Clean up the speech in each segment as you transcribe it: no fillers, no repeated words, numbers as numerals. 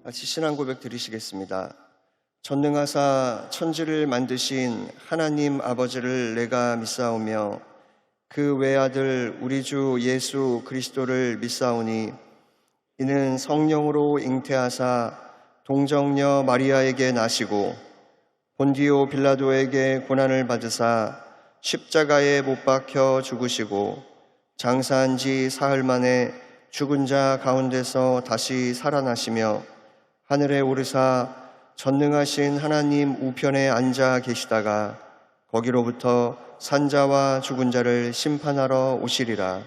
같이 신앙 고백 드리시겠습니다. 전능하사 천지를 만드신 하나님 아버지를 내가 믿사오며 그 외아들 우리 주 예수 그리스도를 믿사오니 이는 성령으로 잉태하사 동정녀 마리아에게 나시고 본디오 빌라도에게 고난을 받으사 십자가에 못 박혀 죽으시고 장사한 지 사흘 만에 죽은 자 가운데서 다시 살아나시며 하늘에 오르사 전능하신 하나님 우편에 앉아 계시다가 거기로부터 산자와 죽은 자를 심판하러 오시리라.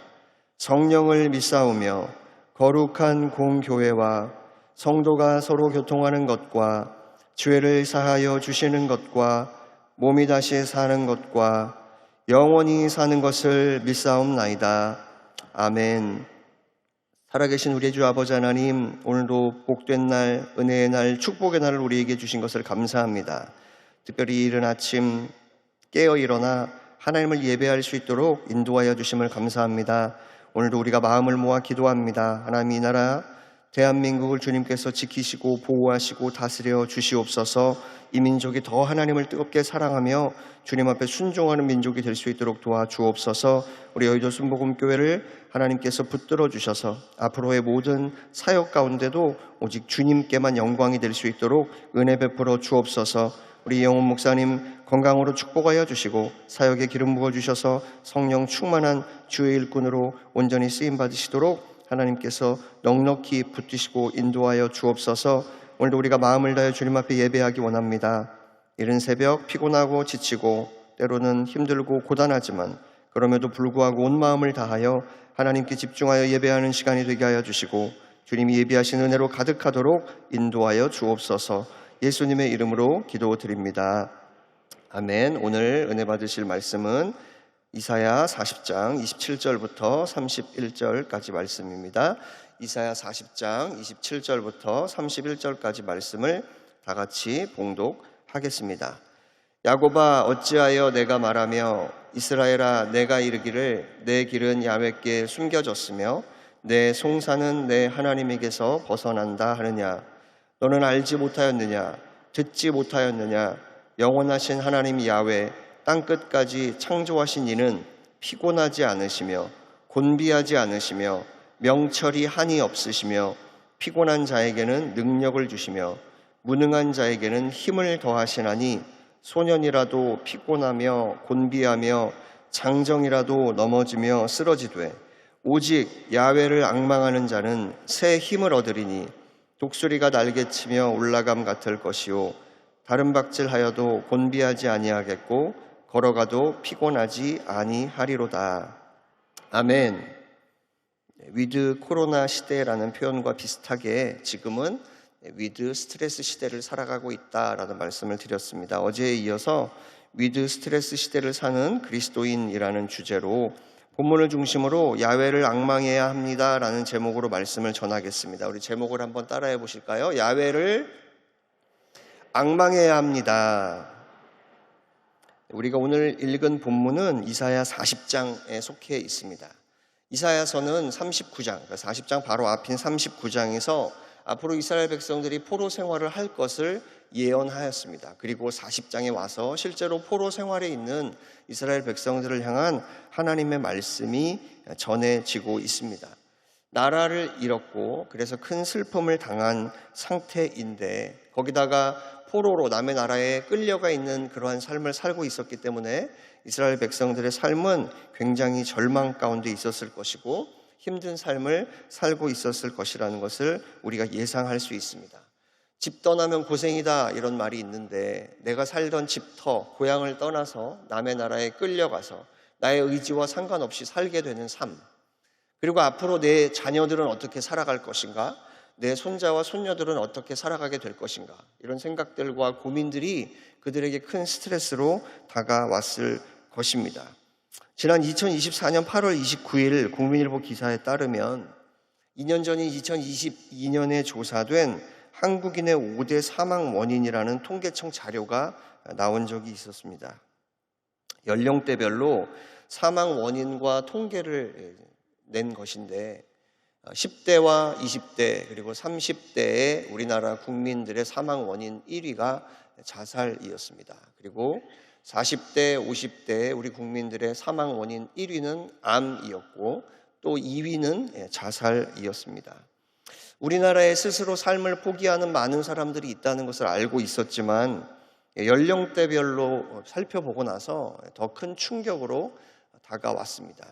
성령을 믿사오며 거룩한 공교회와 성도가 서로 교통하는 것과 죄를 사하여 주시는 것과 몸이 다시 사는 것과 영원히 사는 것을 믿사옵나이다. 아멘. 살아계신 우리 주 아버지 하나님, 오늘도 복된 날, 은혜의 날, 축복의 날을 우리에게 주신 것을 감사합니다. 특별히 이른 아침 깨어 일어나 하나님을 예배할 수 있도록 인도하여 주심을 감사합니다. 오늘도 우리가 마음을 모아 기도합니다. 하나님, 이 나라 대한민국을 주님께서 지키시고 보호하시고 다스려 주시옵소서. 이 민족이 더 하나님을 뜨겁게 사랑하며 주님 앞에 순종하는 민족이 될 수 있도록 도와주옵소서. 우리 여의도 순복음교회를 하나님께서 붙들어 주셔서 앞으로의 모든 사역 가운데도 오직 주님께만 영광이 될 수 있도록 은혜 베풀어 주옵소서. 우리 영훈 목사님 건강으로 축복하여 주시고 사역에 기름 부어 주셔서 성령 충만한 주의 일꾼으로 온전히 쓰임 받으시도록 하나님께서 넉넉히 붙드시고 인도하여 주옵소서. 오늘도 우리가 마음을 다해 주님 앞에 예배하기 원합니다. 이른 새벽 피곤하고 지치고 때로는 힘들고 고단하지만 그럼에도 불구하고 온 마음을 다하여 하나님께 집중하여 예배하는 시간이 되게 하여 주시고 주님이 예비하신 은혜로 가득하도록 인도하여 주옵소서. 예수님의 이름으로 기도드립니다. 아멘. 오늘 은혜 받으실 말씀은 이사야 40장 27절부터 31절까지 말씀입니다. 이사야 40장 27절부터 31절까지 말씀을 다 같이 봉독하겠습니다. 야곱아 어찌하여 내가 말하며 이스라엘아 내가 이르기를 내 길은 야훼께 숨겨졌으며 내 송사는 내 하나님에게서 벗어난다 하느냐. 너는 알지 못하였느냐 듣지 못하였느냐. 영원하신 하나님 야훼 땅끝까지 창조하신 이는 피곤하지 않으시며 곤비하지 않으시며 명철이 한이 없으시며 피곤한 자에게는 능력을 주시며 무능한 자에게는 힘을 더하시나니 소년이라도 피곤하며 곤비하며 장정이라도 넘어지며 쓰러지되 오직 야훼를 앙망하는 자는 새 힘을 얻으리니 독수리가 날개치며 올라감 같을 것이요 다른 박질하여도 곤비하지 아니하겠고 걸어가도 피곤하지 아니하리로다. 아멘. 위드 코로나 시대라는 표현과 비슷하게 지금은 위드 스트레스 시대를 살아가고 있다라는 말씀을 드렸습니다. 어제에 이어서 위드 스트레스 시대를 사는 그리스도인이라는 주제로 본문을 중심으로 야훼를 앙망해야 합니다라는 제목으로 말씀을 전하겠습니다. 우리 제목을 한번 따라해 보실까요? 야훼를 앙망해야 합니다. 우리가 오늘 읽은 본문은 이사야 40장에 속해 있습니다. 이사야서는 39장, 40장 바로 앞인 39장에서 앞으로 이스라엘 백성들이 포로 생활을 할 것을 예언하였습니다. 그리고 40장에 와서 실제로 포로 생활에 있는 이스라엘 백성들을 향한 하나님의 말씀이 전해지고 있습니다. 나라를 잃었고 그래서 큰 슬픔을 당한 상태인데 거기다가 포로로 남의 나라에 끌려가 있는 그러한 삶을 살고 있었기 때문에 이스라엘 백성들의 삶은 굉장히 절망 가운데 있었을 것이고 힘든 삶을 살고 있었을 것이라는 것을 우리가 예상할 수 있습니다. 집 떠나면 고생이다 이런 말이 있는데 내가 살던 집터, 고향을 떠나서 남의 나라에 끌려가서 나의 의지와 상관없이 살게 되는 삶, 그리고 앞으로 내 자녀들은 어떻게 살아갈 것인가, 내 손자와 손녀들은 어떻게 살아가게 될 것인가, 이런 생각들과 고민들이 그들에게 큰 스트레스로 다가왔을 것입니다. 지난 2024년 8월 29일 국민일보 기사에 따르면 2년 전인 2022년에 조사된 한국인의 5대 사망 원인이라는 통계청 자료가 나온 적이 있었습니다. 연령대별로 사망 원인과 통계를 낸 것인데 10대와 20대 그리고 30대의 우리나라 국민들의 사망 원인 1위가 자살이었습니다. 그리고 40대, 50대의 우리 국민들의 사망 원인 1위는 암이었고 또 2위는 자살이었습니다. 우리나라에 스스로 삶을 포기하는 많은 사람들이 있다는 것을 알고 있었지만 연령대별로 살펴보고 나서 더 큰 충격으로 다가왔습니다.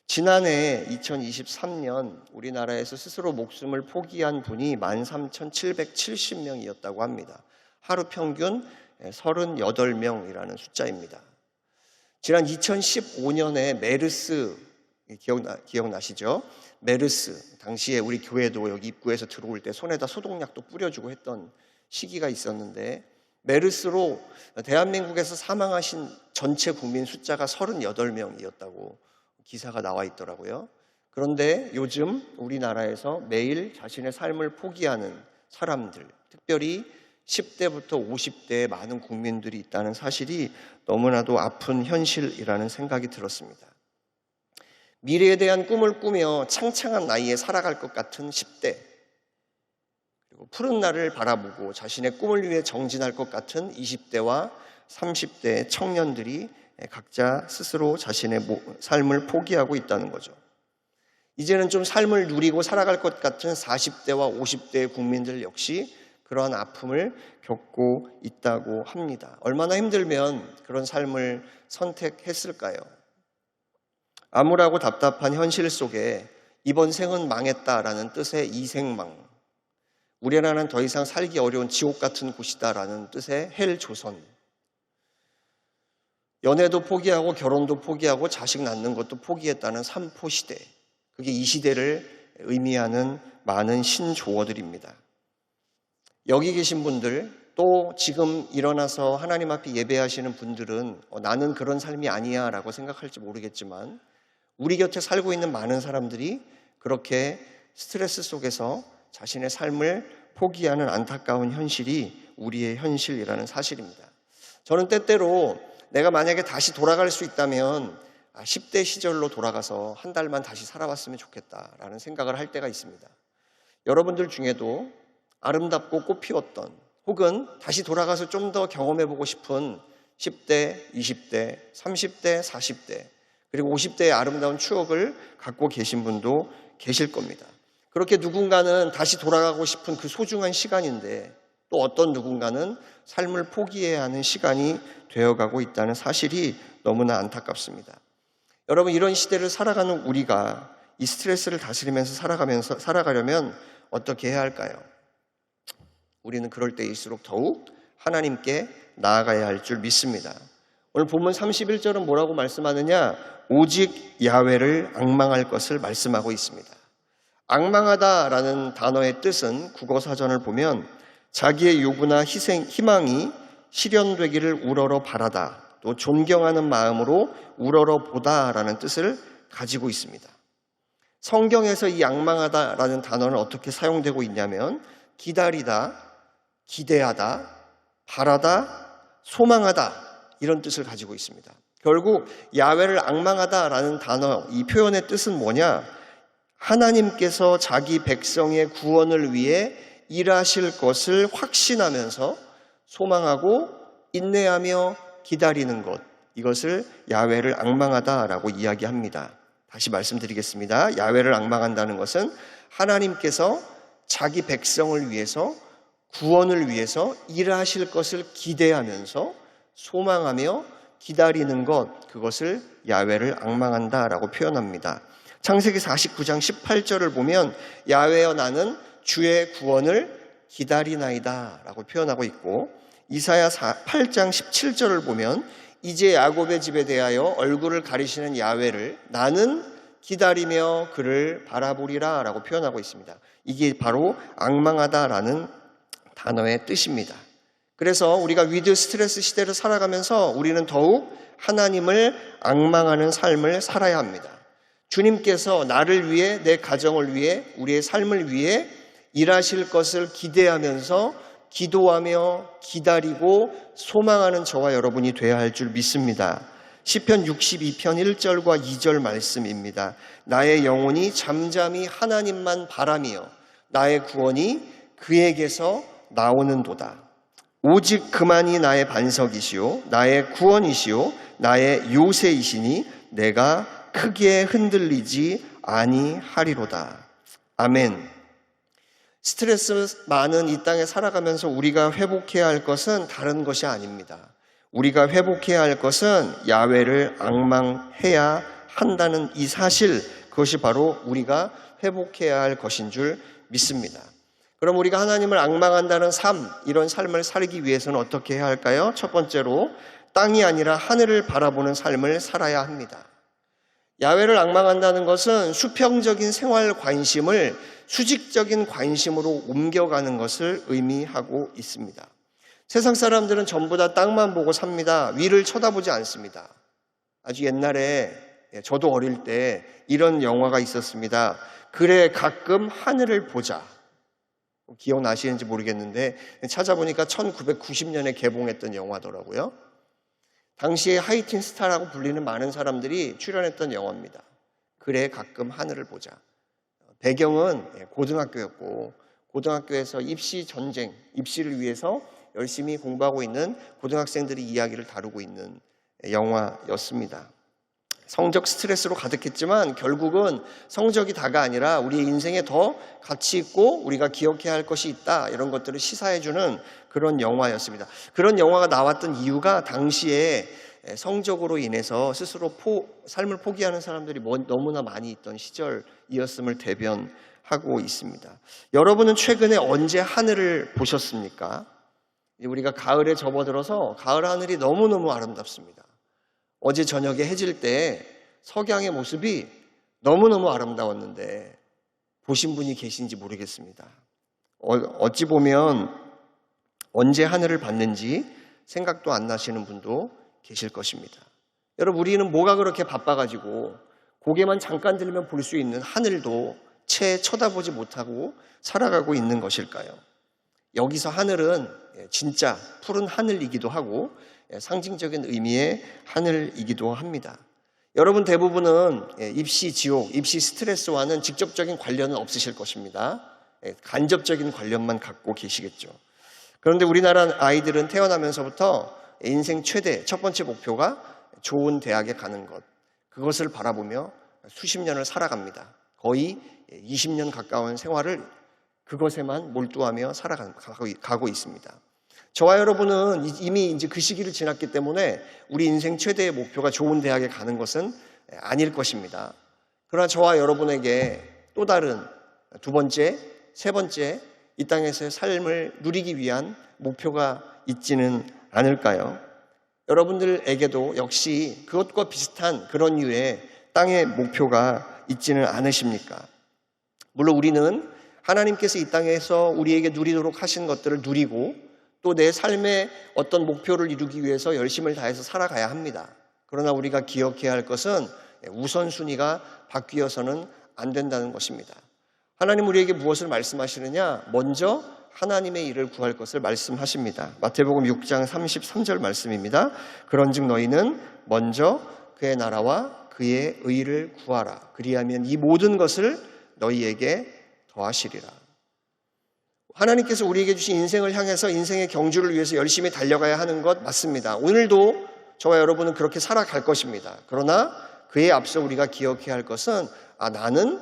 지난해 2023년 우리나라에서 스스로 목숨을 포기한 분이 13,770명이었다고 합니다. 하루 평균 38명이라는 숫자입니다. 지난 2015년에 메르스 기억나시죠? 메르스 당시에 우리 교회도 여기 입구에서 들어올 때 손에다 소독약도 뿌려주고 했던 시기가 있었는데 메르스로 대한민국에서 사망하신 전체 국민 숫자가 38명이었다고 기사가 나와 있더라고요. 그런데 요즘 우리나라에서 매일 자신의 삶을 포기하는 사람들, 특별히 10대부터 50대의 많은 국민들이 있다는 사실이 너무나도 아픈 현실이라는 생각이 들었습니다. 미래에 대한 꿈을 꾸며 창창한 나이에 살아갈 것 같은 10대, 그리고 푸른 날을 바라보고 자신의 꿈을 위해 정진할 것 같은 20대와 30대의 청년들이 각자 스스로 자신의 삶을 포기하고 있다는 거죠. 이제는 좀 삶을 누리고 살아갈 것 같은 40대와 50대의 국민들 역시 그러한 아픔을 겪고 있다고 합니다. 얼마나 힘들면 그런 삶을 선택했을까요? 암울하고 답답한 현실 속에 이번 생은 망했다라는 뜻의 이생망, 우리나라는 더 이상 살기 어려운 지옥 같은 곳이다라는 뜻의 헬조선, 연애도 포기하고 결혼도 포기하고 자식 낳는 것도 포기했다는 삼포시대, 그게 이 시대를 의미하는 많은 신조어들입니다. 여기 계신 분들, 또 지금 일어나서 하나님 앞에 예배하시는 분들은 나는 그런 삶이 아니야 라고 생각할지 모르겠지만 우리 곁에 살고 있는 많은 사람들이 그렇게 스트레스 속에서 자신의 삶을 포기하는 안타까운 현실이 우리의 현실이라는 사실입니다. 저는 때때로 내가 만약에 다시 돌아갈 수 있다면 10대 시절로 돌아가서 한 달만 다시 살아봤으면 좋겠다라는 생각을 할 때가 있습니다. 여러분들 중에도 아름답고 꽃피웠던 혹은 다시 돌아가서 좀 더 경험해보고 싶은 10대, 20대, 30대, 40대 그리고 50대의 아름다운 추억을 갖고 계신 분도 계실 겁니다. 그렇게 누군가는 다시 돌아가고 싶은 그 소중한 시간인데 또 어떤 누군가는 삶을 포기해야 하는 시간이 되어가고 있다는 사실이 너무나 안타깝습니다. 여러분, 이런 시대를 살아가는 우리가 이 스트레스를 다스리면서 살아가려면 어떻게 해야 할까요? 우리는 그럴 때일수록 더욱 하나님께 나아가야 할 줄 믿습니다. 오늘 본문 31절은 뭐라고 말씀하느냐? 오직 야훼를 앙망할 것을 말씀하고 있습니다. 앙망하다라는 단어의 뜻은 국어사전을 보면 자기의 요구나 희망이 실현되기를 우러러 바라다, 또 존경하는 마음으로 우러러 보다라는 뜻을 가지고 있습니다. 성경에서 이 앙망하다라는 단어는 어떻게 사용되고 있냐면 기다리다, 기대하다, 바라다, 소망하다 이런 뜻을 가지고 있습니다. 결국 야훼를 앙망하다라는 단어, 이 표현의 뜻은 뭐냐? 하나님께서 자기 백성의 구원을 위해 일하실 것을 확신하면서 소망하고 인내하며 기다리는 것, 이것을 야훼를 앙망하다라고 이야기합니다. 다시 말씀드리겠습니다. 야훼를 앙망한다는 것은 하나님께서 자기 백성을 위해서 구원을 위해서 일하실 것을 기대하면서 소망하며 기다리는 것, 그것을 야훼를 앙망한다라고 표현합니다. 창세기 49장 18절을 보면 야훼여 나는 주의 구원을 기다리나이다 라고 표현하고 있고, 이사야 8장 17절을 보면 이제 야곱의 집에 대하여 얼굴을 가리시는 야훼를 나는 기다리며 그를 바라보리라 라고 표현하고 있습니다. 이게 바로 앙망하다라는 단어의 뜻입니다. 그래서 우리가 위드 스트레스 시대를 살아가면서 우리는 더욱 하나님을 앙망하는 삶을 살아야 합니다. 주님께서 나를 위해, 내 가정을 위해, 우리의 삶을 위해 일하실 것을 기대하면서 기도하며 기다리고 소망하는 저와 여러분이 되어야 할 줄 믿습니다. 시편 62편 1절과 2절 말씀입니다. 나의 영혼이 잠잠히 하나님만 바라며 나의 구원이 그에게서 나오는도다. 오직 그만이 나의 반석이시오 나의 구원이시오 나의 요새이시니 내가 크게 흔들리지 아니하리로다. 아멘. 스트레스 많은 이 땅에 살아가면서 우리가 회복해야 할 것은 다른 것이 아닙니다. 우리가 회복해야 할 것은 야훼를 앙망해야 한다는 이 사실, 그것이 바로 우리가 회복해야 할 것인 줄 믿습니다. 그럼 우리가 하나님을 앙망한다는 삶, 이런 삶을 살기 위해서는 어떻게 해야 할까요? 첫 번째로 땅이 아니라 하늘을 바라보는 삶을 살아야 합니다. 야훼를 앙망한다는 것은 수평적인 생활 관심을 수직적인 관심으로 옮겨가는 것을 의미하고 있습니다. 세상 사람들은 전부 다 땅만 보고 삽니다. 위를 쳐다보지 않습니다. 아주 옛날에, 저도 어릴 때 이런 영화가 있었습니다. 그래 가끔 하늘을 보자. 기억나시는지 모르겠는데 찾아보니까 1990년에 개봉했던 영화더라고요. 당시에 하이틴 스타라고 불리는 많은 사람들이 출연했던 영화입니다. 그래 가끔 하늘을 보자. 배경은 고등학교였고, 고등학교에서 입시 전쟁, 입시를 위해서 열심히 공부하고 있는 고등학생들의 이야기를 다루고 있는 영화였습니다. 성적 스트레스로 가득했지만 결국은 성적이 다가 아니라 우리의 인생에 더 가치 있고 우리가 기억해야 할 것이 있다, 이런 것들을 시사해주는 그런 영화였습니다. 그런 영화가 나왔던 이유가 당시에 성적으로 인해서 스스로 삶을 포기하는 사람들이 너무나 많이 있던 시절이었음을 대변하고 있습니다. 여러분은 최근에 언제 하늘을 보셨습니까? 우리가 가을에 접어들어서 가을 하늘이 너무너무 아름답습니다. 어제 저녁에 해질 때 석양의 모습이 너무너무 아름다웠는데 보신 분이 계신지 모르겠습니다. 어찌 보면 언제 하늘을 봤는지 생각도 안 나시는 분도 계실 것입니다. 여러분, 우리는 뭐가 그렇게 바빠가지고 고개만 잠깐 들면 볼 수 있는 하늘도 채 쳐다보지 못하고 살아가고 있는 것일까요? 여기서 하늘은 진짜 푸른 하늘이기도 하고 상징적인 의미의 하늘이기도 합니다. 여러분 대부분은 입시 지옥, 입시 스트레스와는 직접적인 관련은 없으실 것입니다. 간접적인 관련만 갖고 계시겠죠. 그런데 우리나라 아이들은 태어나면서부터 인생 최대 첫 번째 목표가 좋은 대학에 가는 것, 그것을 바라보며 수십 년을 살아갑니다. 거의 20년 가까운 생활을 그것에만 몰두하며 살아가고 있습니다. 저와 여러분은 이미 이제 그 시기를 지났기 때문에 우리 인생 최대의 목표가 좋은 대학에 가는 것은 아닐 것입니다. 그러나 저와 여러분에게 또 다른 두 번째, 세 번째 이 땅에서의 삶을 누리기 위한 목표가 있지는 않을까요? 여러분들에게도 역시 그것과 비슷한 그런 류의 땅의 목표가 있지는 않으십니까? 물론 우리는 하나님께서 이 땅에서 우리에게 누리도록 하신 것들을 누리고 또 내 삶의 어떤 목표를 이루기 위해서 열심을 다해서 살아가야 합니다. 그러나 우리가 기억해야 할 것은 우선순위가 바뀌어서는 안 된다는 것입니다. 하나님 우리에게 무엇을 말씀하시느냐? 먼저 하나님의 일을 구할 것을 말씀하십니다. 마태복음 6장 33절 말씀입니다. 그런즉 너희는 먼저 그의 나라와 그의 의를 구하라. 그리하면 이 모든 것을 너희에게 더하시리라. 하나님께서 우리에게 주신 인생을 향해서 인생의 경주를 위해서 열심히 달려가야 하는 것 맞습니다. 오늘도 저와 여러분은 그렇게 살아갈 것입니다. 그러나 그에 앞서 우리가 기억해야 할 것은 나는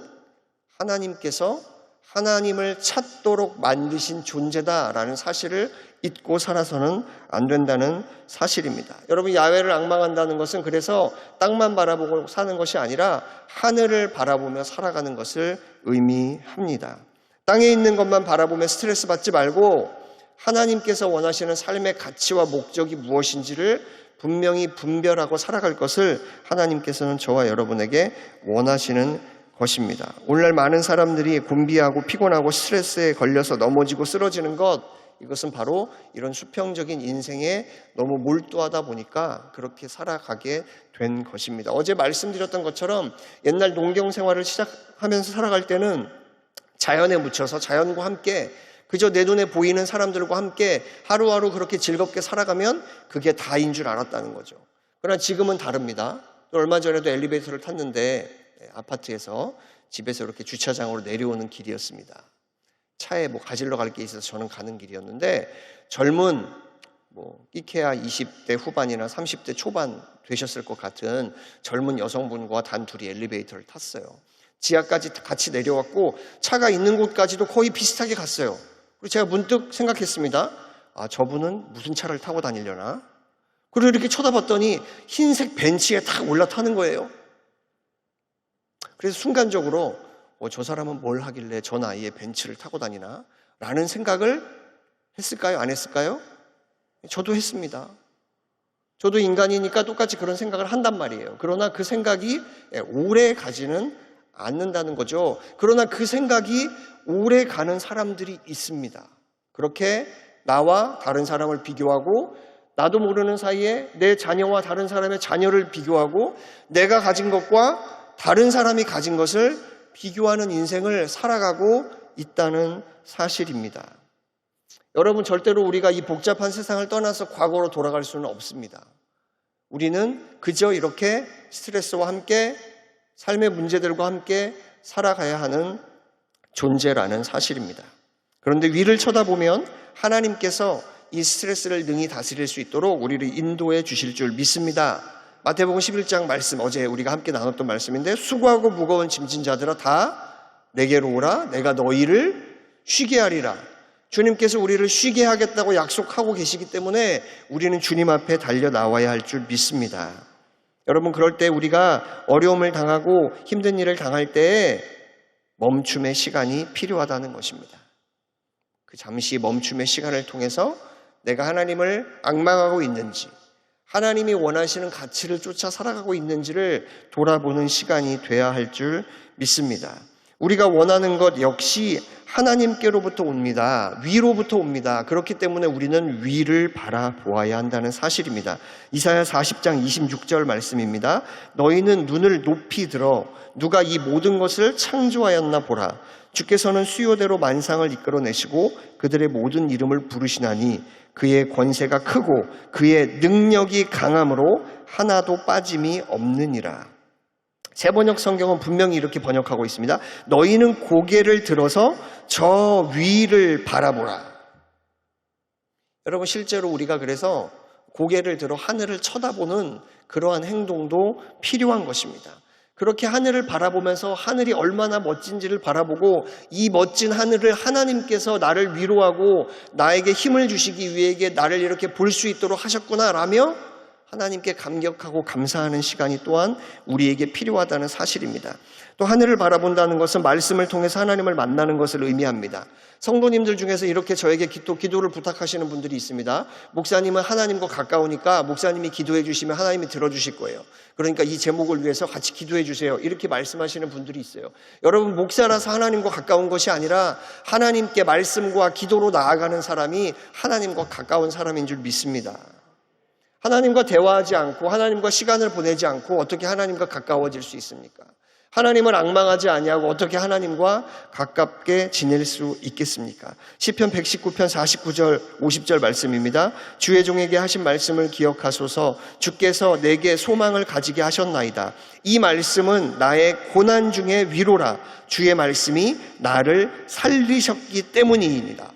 하나님께서 하나님을 찾도록 만드신 존재다라는 사실을 잊고 살아서는 안 된다는 사실입니다. 여러분, 야훼를 앙망한다는 것은 그래서 땅만 바라보고 사는 것이 아니라 하늘을 바라보며 살아가는 것을 의미합니다. 땅에 있는 것만 바라보며 스트레스 받지 말고 하나님께서 원하시는 삶의 가치와 목적이 무엇인지를 분명히 분별하고 살아갈 것을 하나님께서는 저와 여러분에게 원하시는 것입니다. 오늘날 많은 사람들이 곤비하고 피곤하고 스트레스에 걸려서 넘어지고 쓰러지는 것, 이것은 바로 이런 수평적인 인생에 너무 몰두하다 보니까 그렇게 살아가게 된 것입니다. 어제 말씀드렸던 것처럼 옛날 농경 생활을 시작하면서 살아갈 때는 자연에 묻혀서 자연과 함께 그저 내 눈에 보이는 사람들과 함께 하루하루 그렇게 즐겁게 살아가면 그게 다인 줄 알았다는 거죠. 그러나 지금은 다릅니다. 또 얼마 전에도 엘리베이터를 탔는데 아파트에서 집에서 이렇게 주차장으로 내려오는 길이었습니다. 차에 뭐 가지러 갈 게 있어서 저는 가는 길이었는데 젊은 끼케야 20대 후반이나 30대 초반 되셨을 것 같은 젊은 여성분과 단 둘이 엘리베이터를 탔어요. 지하까지 같이 내려왔고 차가 있는 곳까지도 거의 비슷하게 갔어요. 그리고 제가 문득 생각했습니다. 저분은 무슨 차를 타고 다니려나? 그리고 이렇게 쳐다봤더니 흰색 벤츠에 탁 올라타는 거예요. 그래서 순간적으로 저 사람은 뭘 하길래 저 나이에 벤츠를 타고 다니나? 라는 생각을 했을까요? 안 했을까요? 저도 했습니다. 저도 인간이니까 똑같이 그런 생각을 한단 말이에요. 그러나 그 생각이 오래 가지는 않는다는 거죠. 그러나 그 생각이 오래 가는 사람들이 있습니다. 그렇게 나와 다른 사람을 비교하고 나도 모르는 사이에 내 자녀와 다른 사람의 자녀를 비교하고 내가 가진 것과 다른 사람이 가진 것을 비교하는 인생을 살아가고 있다는 사실입니다. 여러분, 절대로 우리가 이 복잡한 세상을 떠나서 과거로 돌아갈 수는 없습니다. 우리는 그저 이렇게 스트레스와 함께 삶의 문제들과 함께 살아가야 하는 존재라는 사실입니다. 그런데 위를 쳐다보면 하나님께서 이 스트레스를 능히 다스릴 수 있도록 우리를 인도해 주실 줄 믿습니다. 마태복음 11장 말씀, 어제 우리가 함께 나눴던 말씀인데, 수고하고 무거운 짐진 자들아 다 내게로 오라, 내가 너희를 쉬게 하리라. 주님께서 우리를 쉬게 하겠다고 약속하고 계시기 때문에 우리는 주님 앞에 달려 나와야 할 줄 믿습니다. 여러분, 그럴 때 우리가 어려움을 당하고 힘든 일을 당할 때에 멈춤의 시간이 필요하다는 것입니다. 그 잠시 멈춤의 시간을 통해서 내가 하나님을 앙망하고 있는지, 하나님이 원하시는 가치를 쫓아 살아가고 있는지를 돌아보는 시간이 돼야 할 줄 믿습니다. 우리가 원하는 것 역시 하나님께로부터 옵니다. 위로부터 옵니다. 그렇기 때문에 우리는 위를 바라보아야 한다는 사실입니다. 이사야 40장 26절 말씀입니다. 너희는 눈을 높이 들어 누가 이 모든 것을 창조하였나 보라. 주께서는 수요대로 만상을 이끌어내시고 그들의 모든 이름을 부르시나니 그의 권세가 크고 그의 능력이 강함으로 하나도 빠짐이 없느니라. 새번역 성경은 분명히 이렇게 번역하고 있습니다. 너희는 고개를 들어서 저 위를 바라보라. 여러분, 실제로 우리가 그래서 고개를 들어 하늘을 쳐다보는 그러한 행동도 필요한 것입니다. 그렇게 하늘을 바라보면서 하늘이 얼마나 멋진지를 바라보고 이 멋진 하늘을 하나님께서 나를 위로하고 나에게 힘을 주시기 위해 나를 이렇게 볼 수 있도록 하셨구나라며 하나님께 감격하고 감사하는 시간이 또한 우리에게 필요하다는 사실입니다. 또 하늘을 바라본다는 것은 말씀을 통해서 하나님을 만나는 것을 의미합니다. 성도님들 중에서 이렇게 저에게 기도를 부탁하시는 분들이 있습니다. 목사님은 하나님과 가까우니까 목사님이 기도해 주시면 하나님이 들어주실 거예요. 그러니까 이 제목을 위해서 같이 기도해 주세요. 이렇게 말씀하시는 분들이 있어요. 여러분, 목사라서 하나님과 가까운 것이 아니라 하나님께 말씀과 기도로 나아가는 사람이 하나님과 가까운 사람인 줄 믿습니다. 하나님과 대화하지 않고 하나님과 시간을 보내지 않고 어떻게 하나님과 가까워질 수 있습니까? 하나님을 앙망하지 아니하고 어떻게 하나님과 가깝게 지낼 수 있겠습니까? 시편 119편 49절 50절 말씀입니다. 주의 종에게 하신 말씀을 기억하소서. 주께서 내게 소망을 가지게 하셨나이다. 이 말씀은 나의 고난 중에 위로라. 주의 말씀이 나를 살리셨기 때문이니이다.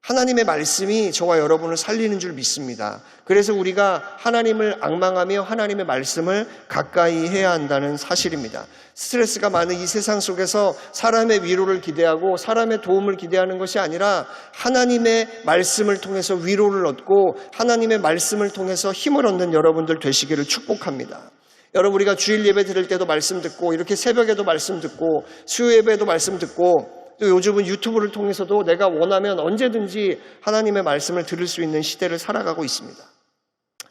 하나님의 말씀이 저와 여러분을 살리는 줄 믿습니다. 그래서 우리가 하나님을 앙망하며 하나님의 말씀을 가까이 해야 한다는 사실입니다. 스트레스가 많은 이 세상 속에서 사람의 위로를 기대하고 사람의 도움을 기대하는 것이 아니라 하나님의 말씀을 통해서 위로를 얻고 하나님의 말씀을 통해서 힘을 얻는 여러분들 되시기를 축복합니다. 여러분, 우리가 주일 예배 드릴 때도 말씀 듣고 이렇게 새벽에도 말씀 듣고 수요 예배에도 말씀 듣고 또 요즘은 유튜브를 통해서도 내가 원하면 언제든지 하나님의 말씀을 들을 수 있는 시대를 살아가고 있습니다.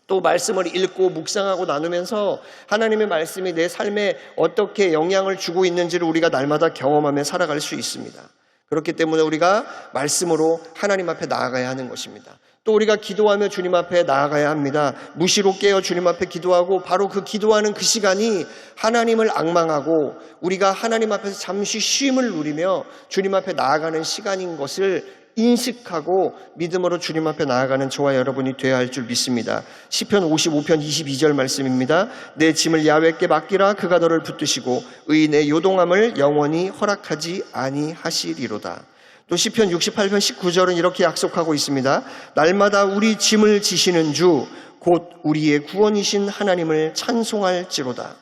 또 말씀을 읽고 묵상하고 나누면서 하나님의 말씀이 내 삶에 어떻게 영향을 주고 있는지를 우리가 날마다 경험하며 살아갈 수 있습니다. 그렇기 때문에 우리가 말씀으로 하나님 앞에 나아가야 하는 것입니다. 또 우리가 기도하며 주님 앞에 나아가야 합니다. 무시로 깨어 주님 앞에 기도하고 바로 그 기도하는 그 시간이 하나님을 앙망하고 우리가 하나님 앞에서 잠시 쉼을 누리며 주님 앞에 나아가는 시간인 것을 인식하고 믿음으로 주님 앞에 나아가는 저와 여러분이 되어야 할 줄 믿습니다. 시편 55편 22절 말씀입니다. 내 짐을 야훼께 맡기라. 그가 너를 붙드시고 의인의 요동함을 영원히 허락하지 아니하시리로다. 또 시편 68편 19절은 이렇게 약속하고 있습니다. 날마다 우리 짐을 지시는 주 곧 우리의 구원이신 하나님을 찬송할지로다.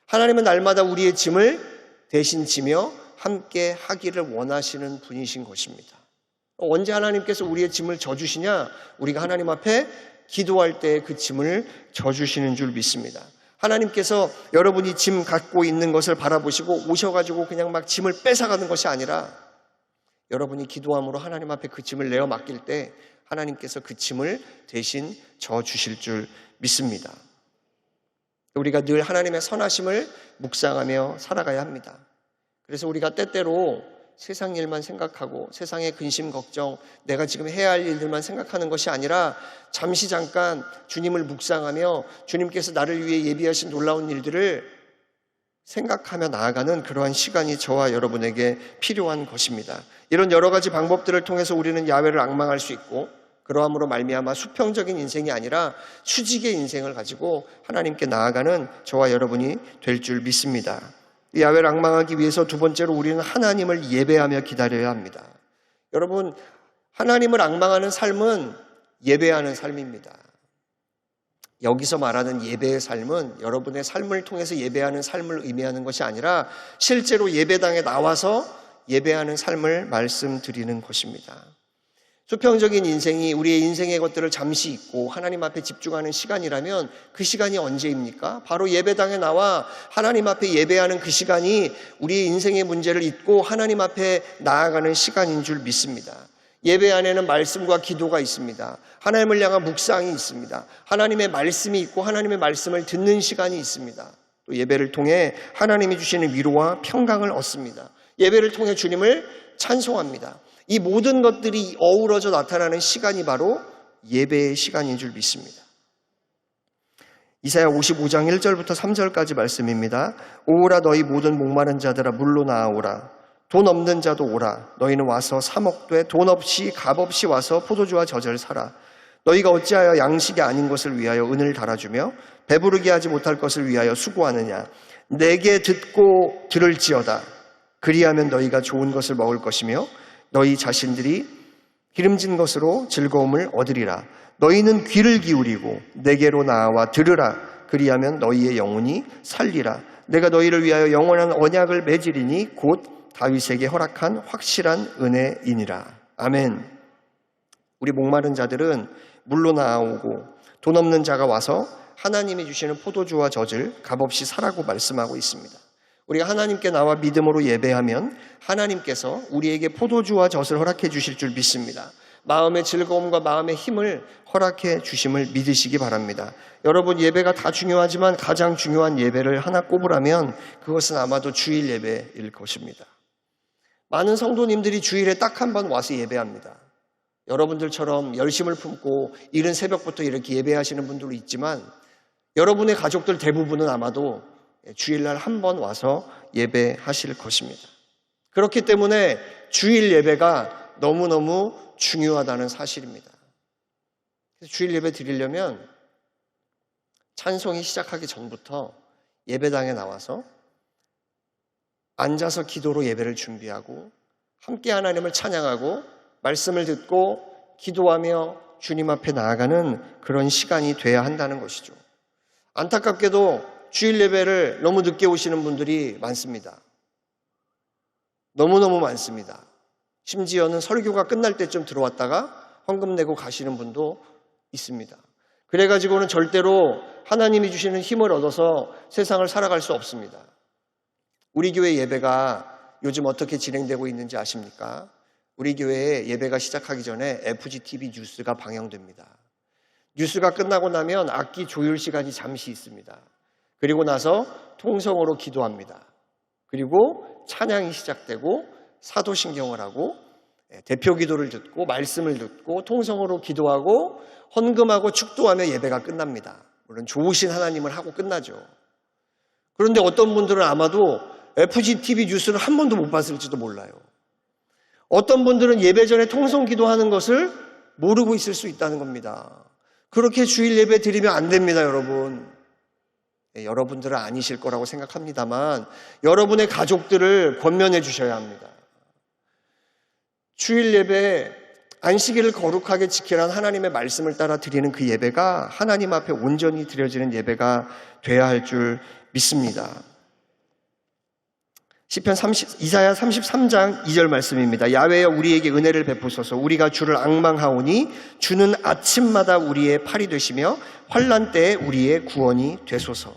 하나님은 날마다 우리의 짐을 대신 지며 함께 하기를 원하시는 분이신 것입니다. 언제 하나님께서 우리의 짐을 져주시냐? 우리가 하나님 앞에 기도할 때 그 짐을 져주시는 줄 믿습니다. 하나님께서 여러분이 짐 갖고 있는 것을 바라보시고 오셔가지고 그냥 막 짐을 뺏어가는 것이 아니라 여러분이 기도함으로 하나님 앞에 그 짐을 내어 맡길 때 하나님께서 그 짐을 대신 져주실 줄 믿습니다. 우리가 늘 하나님의 선하심을 묵상하며 살아가야 합니다. 그래서 우리가 때때로 세상 일만 생각하고 세상의 근심, 걱정, 내가 지금 해야 할 일들만 생각하는 것이 아니라 잠시 잠깐 주님을 묵상하며 주님께서 나를 위해 예비하신 놀라운 일들을 생각하며 나아가는 그러한 시간이 저와 여러분에게 필요한 것입니다. 이런 여러 가지 방법들을 통해서 우리는 야훼를 앙망할 수 있고 그러함으로 말미암아 수평적인 인생이 아니라 수직의 인생을 가지고 하나님께 나아가는 저와 여러분이 될 줄 믿습니다. 이 야훼를 앙망하기 위해서 두 번째로 우리는 하나님을 예배하며 기다려야 합니다. 여러분, 하나님을 앙망하는 삶은 예배하는 삶입니다. 여기서 말하는 예배의 삶은 여러분의 삶을 통해서 예배하는 삶을 의미하는 것이 아니라 실제로 예배당에 나와서 예배하는 삶을 말씀드리는 것입니다. 수평적인 인생이 우리의 인생의 것들을 잠시 잊고 하나님 앞에 집중하는 시간이라면 그 시간이 언제입니까? 바로 예배당에 나와 하나님 앞에 예배하는 그 시간이 우리의 인생의 문제를 잊고 하나님 앞에 나아가는 시간인 줄 믿습니다. 예배 안에는 말씀과 기도가 있습니다. 하나님을 향한 묵상이 있습니다. 하나님의 말씀이 있고 하나님의 말씀을 듣는 시간이 있습니다. 또 예배를 통해 하나님이 주시는 위로와 평강을 얻습니다. 예배를 통해 주님을 찬송합니다. 이 모든 것들이 어우러져 나타나는 시간이 바로 예배의 시간인 줄 믿습니다. 이사야 55장 1절부터 3절까지 말씀입니다. 오라 너희 모든 목마른 자들아 물로 나아오라. 돈 없는 자도 오라. 너희는 와서 사 먹되 돈 없이 값 없이 와서 포도주와 젖을 사라. 너희가 어찌하여 양식이 아닌 것을 위하여 은을 달아주며 배부르게 하지 못할 것을 위하여 수고하느냐. 내게 듣고 들을지어다. 그리하면 너희가 좋은 것을 먹을 것이며 너희 자신들이 기름진 것으로 즐거움을 얻으리라. 너희는 귀를 기울이고 내게로 나와 들으라. 그리하면 너희의 영혼이 살리라. 내가 너희를 위하여 영원한 언약을 맺으리니 곧 다윗에게 허락한 확실한 은혜이니라. 아멘. 우리 목마른 자들은 물로 나아오고 돈 없는 자가 와서 하나님이 주시는 포도주와 젖을 값없이 사라고 말씀하고 있습니다. 우리가 하나님께 나와 믿음으로 예배하면 하나님께서 우리에게 포도주와 젖을 허락해 주실 줄 믿습니다. 마음의 즐거움과 마음의 힘을 허락해 주심을 믿으시기 바랍니다. 여러분, 예배가 다 중요하지만 가장 중요한 예배를 하나 꼽으라면 그것은 아마도 주일 예배일 것입니다. 많은 성도님들이 주일에 딱 한 번 와서 예배합니다. 여러분들처럼 열심을 품고 이른 새벽부터 이렇게 예배하시는 분들도 있지만 여러분의 가족들 대부분은 아마도 주일날 한 번 와서 예배하실 것입니다. 그렇기 때문에 주일 예배가 너무너무 중요하다는 사실입니다. 그래서 주일 예배 드리려면 찬송이 시작하기 전부터 예배당에 나와서 앉아서 기도로 예배를 준비하고 함께 하나님을 찬양하고 말씀을 듣고 기도하며 주님 앞에 나아가는 그런 시간이 돼야 한다는 것이죠. 안타깝게도 주일 예배를 너무 늦게 오시는 분들이 많습니다. 너무너무 많습니다. 심지어는 설교가 끝날 때쯤 들어왔다가 헌금 내고 가시는 분도 있습니다. 그래가지고는 절대로 하나님이 주시는 힘을 얻어서 세상을 살아갈 수 없습니다. 우리 교회 예배가 요즘 어떻게 진행되고 있는지 아십니까? 우리 교회에 예배가 시작하기 전에 FGTV 뉴스가 방영됩니다. 뉴스가 끝나고 나면 악기 조율 시간이 잠시 있습니다. 그리고 나서 통성으로 기도합니다. 그리고 찬양이 시작되고 사도신경을 하고 대표 기도를 듣고 말씀을 듣고 통성으로 기도하고 헌금하고 축도하며 예배가 끝납니다. 물론 좋으신 하나님을 하고 끝나죠. 그런데 어떤 분들은 아마도 FGTV 뉴스를 한 번도 못 봤을지도 몰라요. 어떤 분들은 예배 전에 통성 기도하는 것을 모르고 있을 수 있다는 겁니다. 그렇게 주일 예배 드리면 안 됩니다, 여러분. 여러분들은 아니실 거라고 생각합니다만 여러분의 가족들을 권면해 주셔야 합니다. 주일 예배, 안식일을 거룩하게 지키라는 하나님의 말씀을 따라 드리는 그 예배가 하나님 앞에 온전히 드려지는 예배가 돼야 할 줄 믿습니다. 이사야 33장 2절 말씀입니다. 야훼여 우리에게 은혜를 베푸소서. 우리가 주를 앙망하오니 주는 아침마다 우리의 팔이 되시며 환난 때에 우리의 구원이 되소서.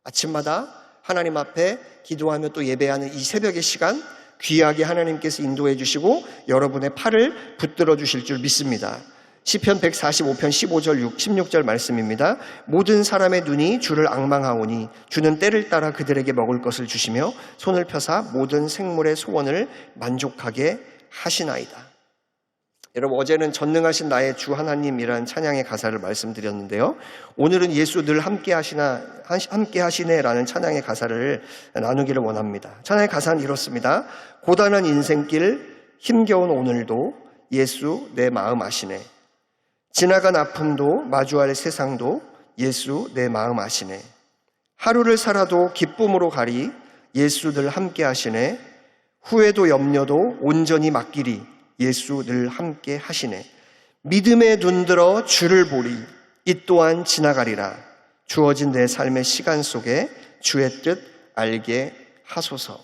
아침마다 하나님 앞에 기도하며 또 예배하는 이 새벽의 시간 귀하게 하나님께서 인도해 주시고 여러분의 팔을 붙들어 주실 줄 믿습니다. 시편 145편 15절 16절 말씀입니다. 모든 사람의 눈이 주를 앙망하오니 주는 때를 따라 그들에게 먹을 것을 주시며 손을 펴사 모든 생물의 소원을 만족하게 하시나이다. 여러분, 어제는 전능하신 나의 주 하나님이라는 찬양의 가사를 말씀드렸는데요. 오늘은 예수 늘 함께 하시네라는 찬양의 가사를 나누기를 원합니다. 찬양의 가사는 이렇습니다. 고단한 인생길 힘겨운 오늘도 예수 내 마음 아시네. 지나간 아픔도 마주할 세상도 예수 내 마음 아시네. 하루를 살아도 기쁨으로 가리 예수 늘 함께 하시네. 후회도 염려도 온전히 맡기리 예수 늘 함께 하시네. 믿음에 눈들어 주를 보리 이 또한 지나가리라. 주어진 내 삶의 시간 속에 주의 뜻 알게 하소서.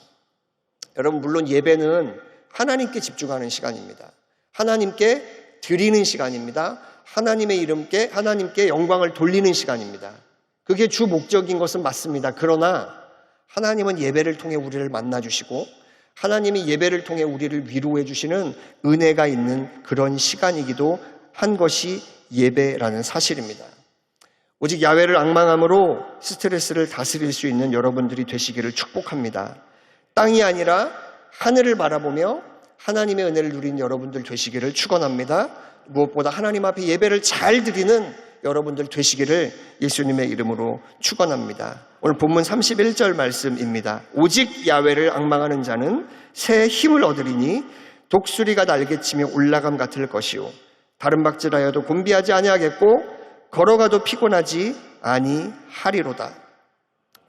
여러분, 물론 예배는 하나님께 집중하는 시간입니다. 하나님께 드리는 시간입니다. 하나님께 영광을 돌리는 시간입니다. 그게 주 목적인 것은 맞습니다. 그러나 하나님은 예배를 통해 우리를 만나주시고 하나님이 예배를 통해 우리를 위로해 주시는 은혜가 있는 그런 시간이기도 한 것이 예배라는 사실입니다. 오직 야훼를 앙망함으로 스트레스를 다스릴 수 있는 여러분들이 되시기를 축복합니다. 땅이 아니라 하늘을 바라보며 하나님의 은혜를 누리는 여러분들 되시기를 축원합니다. 무엇보다 하나님 앞에 예배를 잘 드리는 여러분들 되시기를 예수님의 이름으로 축원합니다. 오늘 본문 31절 말씀입니다. 오직 야훼를 앙망하는 자는 새 힘을 얻으리니 독수리가 날개치며 올라감 같을 것이요 다른 박질하여도 곤비하지 아니하겠고 걸어가도 피곤하지 아니하리로다.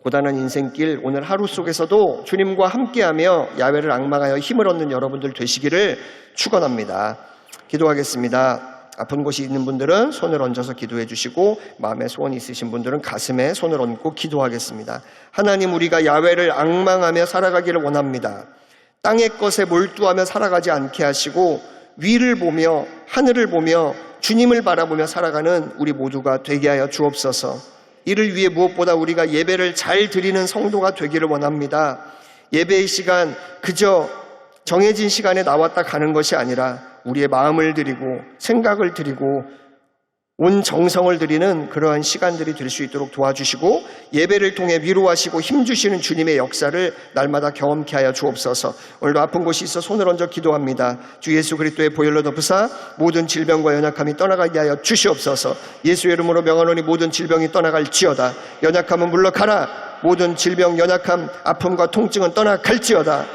고단한 인생길 오늘 하루 속에서도 주님과 함께하며 야훼를 앙망하여 힘을 얻는 여러분들 되시기를 축원합니다. 기도하겠습니다. 아픈 곳이 있는 분들은 손을 얹어서 기도해 주시고 마음에 소원이 있으신 분들은 가슴에 손을 얹고 기도하겠습니다. 하나님, 우리가 야훼를 앙망하며 살아가기를 원합니다. 땅의 것에 몰두하며 살아가지 않게 하시고 위를 보며 하늘을 보며 주님을 바라보며 살아가는 우리 모두가 되게 하여 주옵소서. 이를 위해 무엇보다 우리가 예배를 잘 드리는 성도가 되기를 원합니다. 예배의 시간 그저 정해진 시간에 나왔다 가는 것이 아니라 우리의 마음을 드리고 생각을 드리고 온 정성을 드리는 그러한 시간들이 될 수 있도록 도와주시고 예배를 통해 위로하시고 힘주시는 주님의 역사를 날마다 경험케 하여 주옵소서. 오늘도 아픈 곳이 있어 손을 얹어 기도합니다. 주 예수 그리스도의 보혈로 덮으사 모든 질병과 연약함이 떠나가게 하여 주시옵소서. 예수의 이름으로 명하노니 모든 질병이 떠나갈지어다. 연약함은 물러가라. 모든 질병, 연약함, 아픔과 통증은 떠나갈지어다.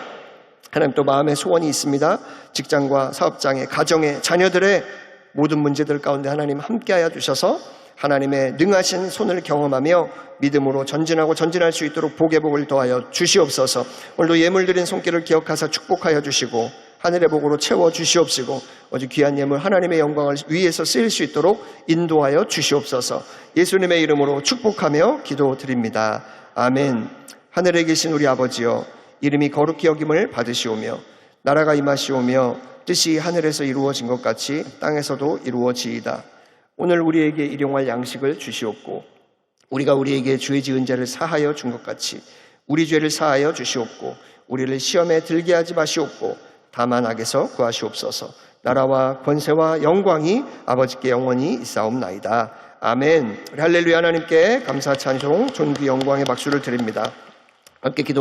하나님, 또 마음의 소원이 있습니다. 직장과 사업장의 가정의 자녀들의 모든 문제들 가운데 하나님 함께하여 주셔서 하나님의 능하신 손을 경험하며 믿음으로 전진하고 전진할 수 있도록 복의 복을 더하여 주시옵소서. 오늘도 예물 드린 손길을 기억하사 축복하여 주시고 하늘의 복으로 채워 주시옵시고 오직 귀한 예물 하나님의 영광을 위해서 쓰일 수 있도록 인도하여 주시옵소서. 예수님의 이름으로 축복하며 기도드립니다. 아멘. 하늘에 계신 우리 아버지여, 이름이 거룩히 여김을 받으시오며 나라가 임하시오며 뜻이 하늘에서 이루어진 것 같이 땅에서도 이루어지이다. 오늘 우리에게 일용할 양식을 주시옵고 우리가 우리에게 죄 지은 자를 사하여 준 것 같이 우리 죄를 사하여 주시옵고 우리를 시험에 들게 하지 마시옵고 다만 악에서 구하시옵소서. 나라와 권세와 영광이 아버지께 영원히 있사옵나이다. 아멘. 우리 할렐루야. 하나님께 감사 찬송 존귀 영광의 박수를 드립니다. 함께 기도